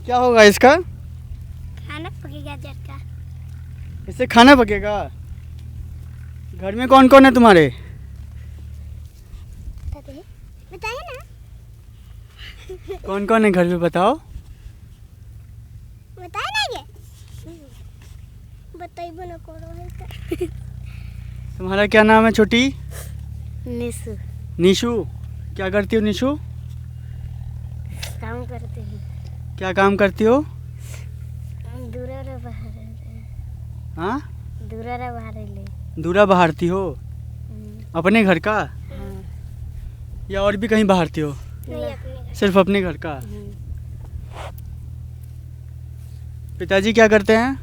क्या होगा इसका? खाना पकेगा झटका। इससे खाना पकेगा? घर में कौन कौन है तुम्हारे? बताइए ना। कौन कौन है घर में बताओ? बताए ना ये। बताइए ना करो है। तुम्हारा क्या नाम है छोटी? निशु। निशु। क्या करती हो निशु? काम करते हैं। क्या काम करती हो? दूरा बाहर। हाँ, दूरा बाहर ले। दूरा बहारती हो? अपने घर का या और भी कहीं बहारती हो? नहीं, अपने सिर्फ अपने घर का। पिताजी क्या करते हैं?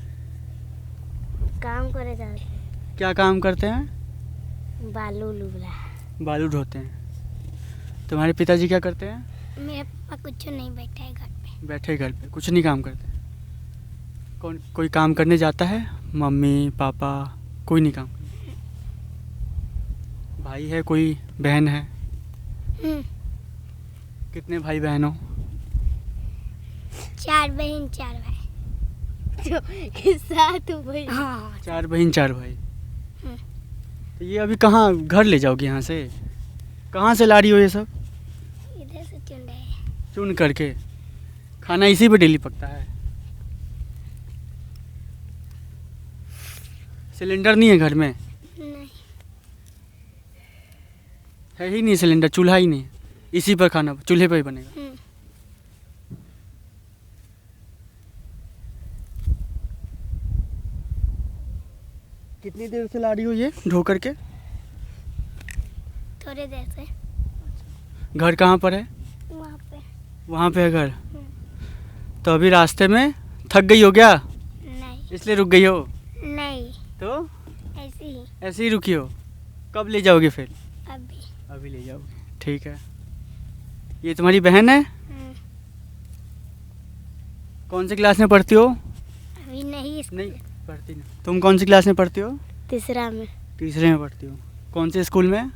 काम करे जाते हैं। क्या काम करते हैं? बालू लुबला। बालू ढोते हैं। तुम्हारे पिताजी क्या करते हैं? मेरा पापा कुछ नहीं, बैठा है घर पे। बैठे घर पे, कुछ नहीं काम करते। कोई काम करने जाता है? मम्मी पापा कोई नहीं काम करते। भाई है कोई? बहन है? कितने भाई बहन हो? 4 बहन 4 भाई। साथ भाई। हाँ, 4 बहन 4 भाई। तो ये अभी कहाँ घर ले जाओगे? यहाँ से कहाँ से ला रही हो ये सब? इधर से चुन रहे हैं। चुन करके। खाना इसी पे डेली पकता है? सिलेंडर नहीं है घर में? नहीं। है ही नहीं सिलेंडर, चूल्हा ही नहीं। इसी पर खाना चूल्हे पर ही बनेगा। कितनी देर से ला रही हो ये ढो करके? थोड़ी देर से। घर कहाँ पर है? वहाँ पे। वहाँ पे है घर। तो अभी रास्ते में थक गई हो क्या? नहीं। इसलिए रुक गई हो? नहीं, तो ऐसे ही। ऐसे ही रुकी हो? कब ले जाओगे फिर? अभी। अभी ले जाओगे, ठीक है। ये तुम्हारी बहन है? कौन सी क्लास में पढ़ती हो? अभी नहीं पढ़ती नहीं। तुम कौन सी क्लास में पढ़ती हो? तीसरा में। तीसरे में पढ़ती हो। कौन से स्कूल में?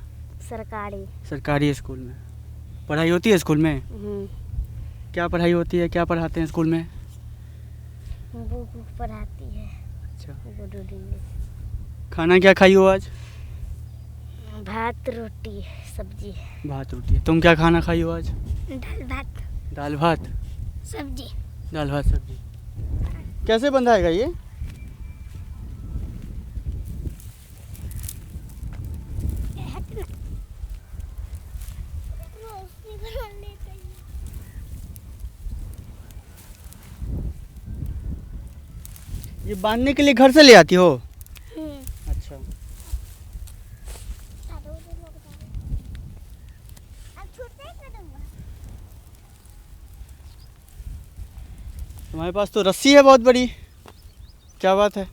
सरकारी। सरकारी स्कूल में। पढ़ाई होती है स्कूल में? क्या पढ़ाई होती है, क्या पढ़ाते हैं स्कूल में? बुक पढ़ाती है। अच्छा। इंग्लिश। खाना क्या खाई हो आज? भात रोटी सब्जी। भात रोटी। तुम क्या खाना खाई हो आज? दाल भात दाल भात सब्जी। दाल भात सब्जी। कैसे बंधाएगा ये? ये बांधने के लिए घर से ले आती हो? अच्छा। तुम्हारे पास तो रस्सी है बहुत बड़ी, क्या बात है?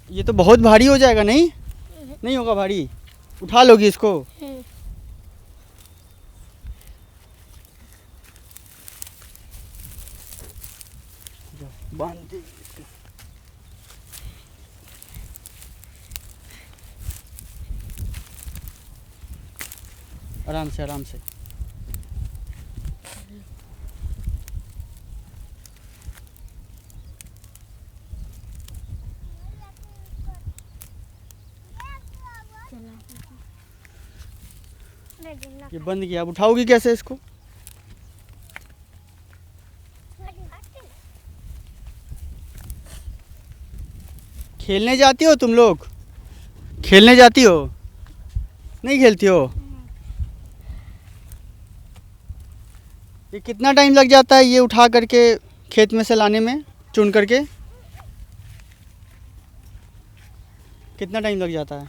ये तो बहुत भारी हो जाएगा। नहीं नहीं होगा भारी? उठा लोगी इसको? बांध दे। आराम से आराम से। ये बंद किया, अब उठाओगी कैसे इसको? खेलने जाती हो तुम लोग? खेलने जाती हो? नहीं खेलती हो? ये कितना टाइम लग जाता है ये उठा करके खेत में से लाने में, चुन करके? कितना टाइम लग जाता है?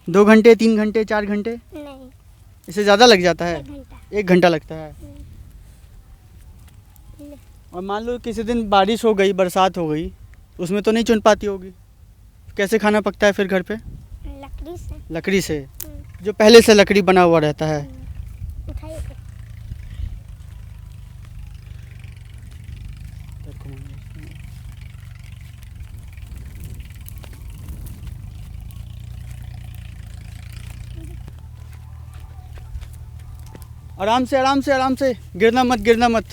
2 घंटे 3 घंटे 4 घंटे? नहीं, इससे ज़्यादा लग जाता है? 1 घंटा। 1 घंटा लगता है। और मान लो किसी दिन बारिश हो गई, बरसात हो गई, उसमें तो नहीं चुन पाती होगी? कैसे खाना पकता है फिर घर पे? लकड़ी से। लकड़ी से। जो पहले से लकड़ी बना हुआ रहता है। उठाइए। आराम से आराम से आराम से, गिरना मत गिरना मत।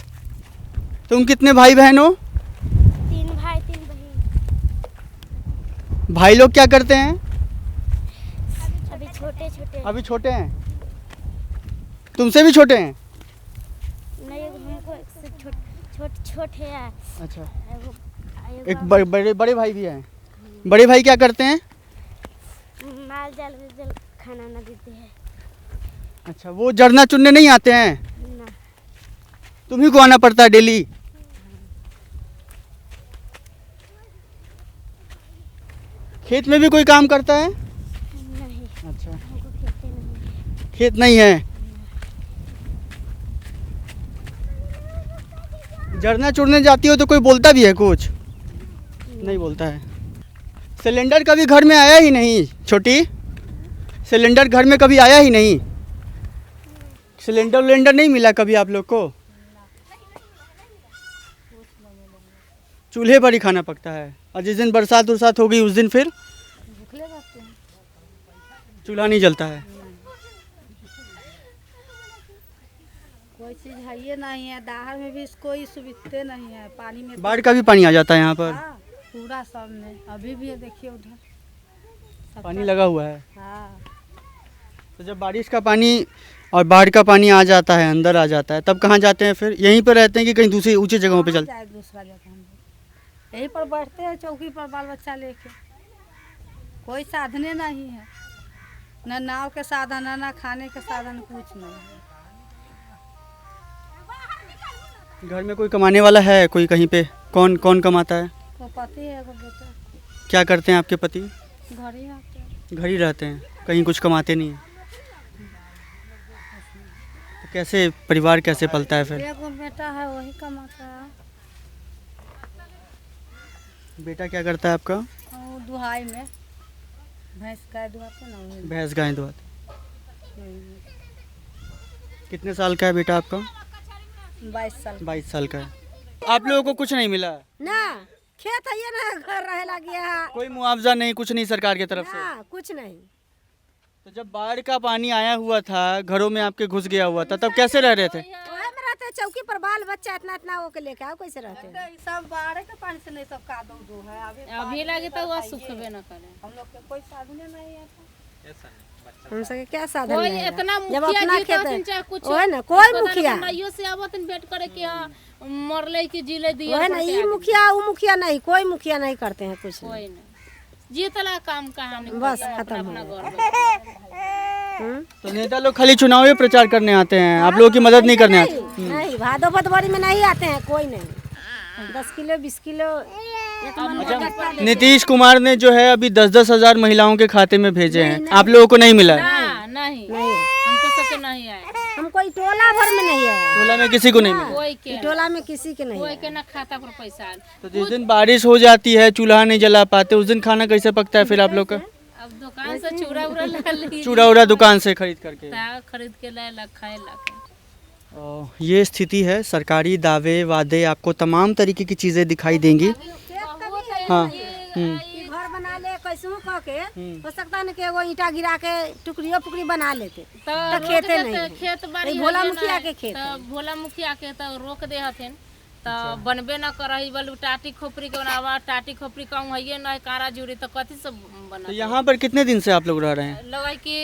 तुम कितने भाई बहन हो? 3 भाई 3 बहन। भाई लोग क्या करते हैं? अभी छोटे छोटे। अभी छोटे हैं। तुमसे भी छोटे हैं? नहीं हमको छोटे हैं। अच्छा, एगो एक बड़े भाई भी हैं। बड़े भाई क्या करते हैं? माल जाल खाना ना देते हैं अच्छा, वो जरना चुनने नहीं आते हैं? ना। तुम्ही को आना पड़ता है डेली? खेत में भी कोई काम करता है? नहीं अच्छा, हमको खेते नहीं। खेत नहीं है। जरना चुनने जाती हो तो कोई बोलता भी है कुछ? नहीं बोलता है। सिलेंडर कभी घर में आया ही नहीं? छोटी, सिलेंडर घर में कभी आया ही नहीं? सिलेंडर नहीं मिला कभी आप लोग को? चूल्हे पर ही खाना पकता है। और जिस दिन बरसात उरसात हो गई उस दिन फिर चूल्हा नहीं जलता है। कोई चीज है ये नहीं है, दाहर में भी कोई सुविधा नहीं है, पानी में बाढ़ का भी पानी आ जाता है यहाँ पर? हाँ, पूरा सामने अभी भी है, देखिए उधर सब पानी लगा हुआ है। हाँ। तो जब बारिश का पानी और बाढ़ का पानी आ जाता है, अंदर आ जाता है, तब कहाँ जाते हैं फिर? यहीं पर रहते हैं कि कहीं दूसरी ऊंची जगहों पे कहाँ चलते? जाए दूसरा जगह हम लोग यहीं पर बैठते हैं चौकी पर बाल बच्चा लेके। कोई साधने नहीं है, न नाव के साधन है, न खाने के साधन, कुछ नहीं है। घर में कोई कमाने वाला है कोई कहीं पे? कौन कौन कमाता है? तो पति है एगो बेटा, क्या करते हैं आपके पति? घर ही आते हैं। घर ही रहते हैं, कहीं कुछ कमाते नहीं हैं? तो कैसे परिवार कैसे पलता है फिर? एगो बेटा है वही कमाता है। बेटा क्या करता है आपका? और दुहाई में भैंस गाय दुहाते ना वही। भैंस गाय दुआते। कितने साल का है बेटा आपका? 22 साल। 22 साल का है। आप लोगों को कुछ नहीं मिला? ना खेत है ये ना, घर रहे लगे है कोई मुआवजा नहीं, कुछ नहीं सरकार की तरफ से? ना, कुछ नहीं। तो जब बाढ़ का पानी आया हुआ था, घरों में आपके घुस गया हुआ था, तब कैसे रह रहे थे? ओहे में रहते चौकी पर, बाल बच्चा इतना इतना वो के लेके आओ, कैसे रहते हैं? सब बाढ़ के पानी से नहीं, सब कादो दो है अभी लगे तो वह सुखबे न करे। हम लोग के कोई साधन नहीं है। हम सबके क्या साधन कोई है? इतना जब मुखिया अपना जी खेत तो है चाहे कुछ ओहे ना, कोई पता मुखिया नहीं, नाइयो से आवतन भेंट करे कि हाँ मरले की जिले दिया ओहे ना, ये मुखिया वो मुखिया नहीं, कोई मुखिया नहीं करते हैं कुछ नहीं। कोई नहीं जीतला काम कहानी बस खत्म हो तो नेता लोग खाली चुनावी प्रचार करने आते हैं, आप लोगों की मदद नहीं करने आते? नहीं, भादो भदवारी में नहीं आते हैं, कोई नहीं। 10 किलो 20 किलो एक मन का गट्टा दे- नीतीश कुमार ने जो है अभी 10-10 हजार महिलाओं के खाते में भेजे हैं, आप लोगों को नहीं मिला है? नहीं नहीं, हमको सबके नहीं आए, हम कोई टोला भर में नहीं है, टोला में किसी को नहीं मिला? कोई के टोला में किसी के नहीं कोई है। के ना खाता पर पैसा आए। तो जिस दिन बारिश हो जाती है, चूल्हा नहीं जला पाते, उस दिन खाना कैसे पकता है फिर आप लोग का? अब दुकान से चूड़ा उड़ा ला ली, चूड़ा उड़ा दुकान से खरीद करके। खरीद के लाए ला खाए ला के। ये स्थिति है। सरकारी दावे वादे आपको तमाम तरीके की चीज़ें दिखाई देंगी। हाँ। कि घर बना ले कैसे कह के, हो सकता है कि एगो ईंटा गिरा के टुकड़ियों पुकड़ी बना लेते, तो खेते नहीं है। खेत बाड़ी ये भोला है मुखिया ना, के खेत तो है। भोला मुखिया के तो रोक दे हथिन, तो बनबे न करही, बोलू टाटी खोपड़ी के बनावा, टाटी खोपड़ी कम है ना, कारा जुड़ी तो कथी से बना? तो यहाँ पर कितने दिन से आप लोग रह रहे हैं? लगे कि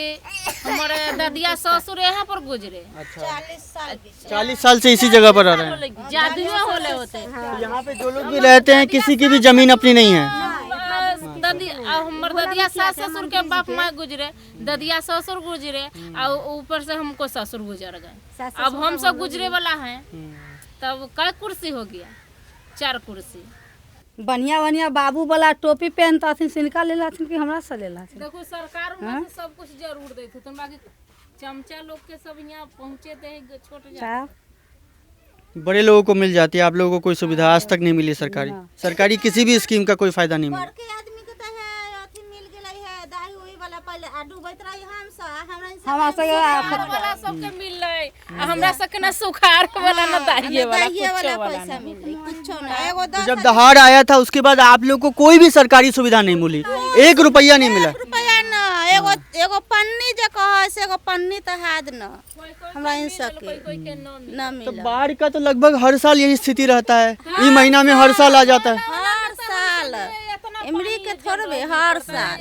हमारे ददिया ससुर यहाँ पर गुजरे, 40 साल से इसी जगह पर रह रहे हैं। जादुए होले होते। तो यहाँ पे जो लोग भी रहते हैं, किसी की भी जमीन अपनी नहीं है? हमर ददिया सास ससुर के बाप माँ गुजरे, ददिया ससुर गुजरे, और ऊपर से हमको ससुर गुजर गए। अब हम सब गुजरे वाला हैं, तब कै कुर्सी हो गया? 4 कुर्सी। बढ़िया बढ़िया बाबू वाला टोपी पहनता थी, सिनका ले लाथिन कि हमरा से ले लाथिन। देखो सरकार में से सब कुछ जरूर देते थे, बाकी चमचा लोग के सब यहाँ पहुँचे थे छोटे बड़े लोगों को मिल जाती है, आप लोगों को कोई सुविधा आज तक नहीं मिली सरकारी? सरकारी किसी भी स्कीम का कोई फायदा नहीं मिला? वाला पहले आ डूबत रही हम सब हमरा सबके सुखार वाला सबके मिल रहे हमरा सबके ना सुखार वाला ना दाहिए वाला पैसा मिले कुछो ना एगो तो जब दहाड़ आया था उसके बाद आप लोग को कोई भी सरकारी सुविधा नहीं मिली, 1 रुपया नहीं मिला। रुपया ना एगो पन्नी जे कह से एगो पन्नी त हाथ न हमरा इन सके ना तो मिला। बाढ़ का तो लगभग हर साल यही स्थिति रहता है, ई महीना में हर साल आ जाता है। हर साल इमरी के थोड़बे हर साल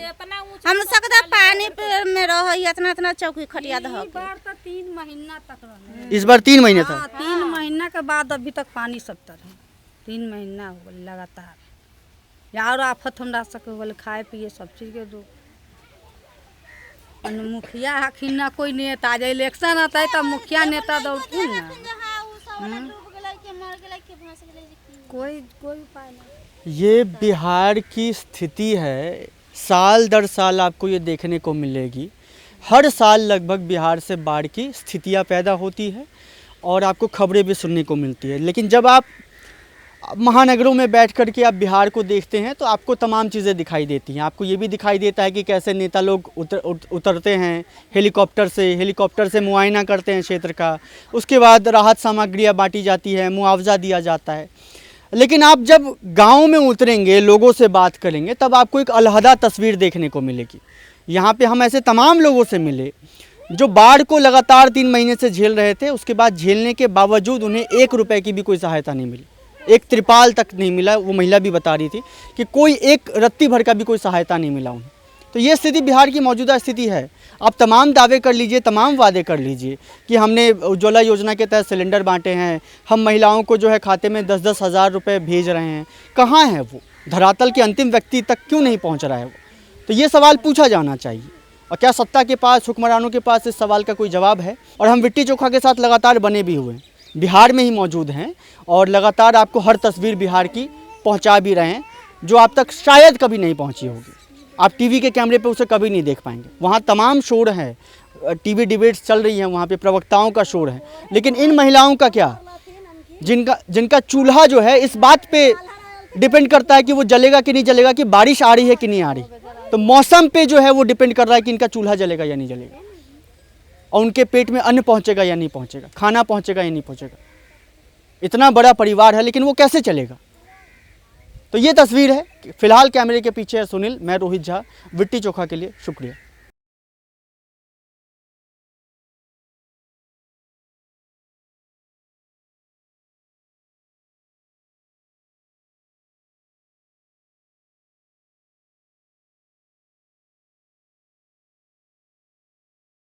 हम सकदा पानी पे में रह इतना इतना चौकी खटिया ध के बार तो 3 महीना तक रहे। इस बार 3 महीने था। 3 महीना के बाद अभी तक पानी सब तरह 3 महीना हो गए लगातार। यार आफत हमरा सबके बोले खाए पिए सब चीज के दो। मुखिया हखिन ना कोई नेता जे इलेक्शन आता है तब मुखिया नेता दौड़ती ना कोई उपाय नहीं। ये बिहार की स्थिति है, साल दर साल आपको ये देखने को मिलेगी। हर साल लगभग बिहार से बाढ़ की स्थितियाँ पैदा होती है और आपको खबरें भी सुनने को मिलती है। लेकिन जब आप महानगरों में बैठ कर के आप बिहार को देखते हैं तो आपको तमाम चीज़ें दिखाई देती हैं। आपको ये भी दिखाई देता है कि कैसे नेता लोग उतरते हैं हेलीकॉप्टर से मुआयना करते हैं क्षेत्र का, उसके बाद राहत सामग्रियाँ बांटी जाती है, मुआवजा दिया जाता है। लेकिन आप जब गांव में उतरेंगे, लोगों से बात करेंगे, तब आपको एक अलहदा तस्वीर देखने को मिलेगी। यहाँ पे हम ऐसे तमाम लोगों से मिले जो बाढ़ को लगातार 3 महीने से झेल रहे थे, उसके बाद झेलने के बावजूद उन्हें 1 रुपए की भी कोई सहायता नहीं मिली, एक त्रिपाल तक नहीं मिला। वो महिला भी बता रही थी कि कोई एक रत्ती भर का भी कोई सहायता नहीं मिला उन्हें। तो ये स्थिति बिहार की मौजूदा स्थिति है। आप तमाम दावे कर लीजिए, तमाम वादे कर लीजिए कि हमने उज्ज्वला योजना के तहत सिलेंडर बांटे हैं, हम महिलाओं को जो है खाते में 10-10 हज़ार रुपये भेज रहे हैं। कहाँ है वो? धरातल के अंतिम व्यक्ति तक क्यों नहीं पहुँच रहा है वो? तो ये सवाल पूछा जाना चाहिए। और क्या सत्ता के पास, हुक्मरानों के पास इस सवाल का कोई जवाब है? और हम लिट्टी चोखा के साथ लगातार बने भी हुए हैं, बिहार में ही मौजूद हैं और लगातार आपको हर तस्वीर बिहार की पहुंचा भी रहे हैं जो आप तक शायद कभी नहीं पहुंची होगी। आप टीवी के कैमरे पे उसे कभी नहीं देख पाएंगे। वहाँ तमाम शोर है, टीवी डिबेट्स चल रही हैं, वहाँ पे प्रवक्ताओं का शोर है। लेकिन इन महिलाओं का क्या, जिनका चूल्हा जो है इस बात पे डिपेंड करता है कि वो जलेगा कि नहीं जलेगा, कि बारिश आ रही है कि नहीं आ रही। तो मौसम पे जो है वो डिपेंड कर रहा है कि इनका चूल्हा जलेगा या नहीं जलेगा, और उनके पेट में अन्न पहुंचेगा या नहीं पहुंचेगा, खाना पहुंचेगा या नहीं पहुंचेगा। इतना बड़ा परिवार है लेकिन वो कैसे चलेगा? तो ये तस्वीर है। फिलहाल कैमरे के पीछे है सुनील, मैं रोहित झा, लिट्टी चोखा के लिए शुक्रिया।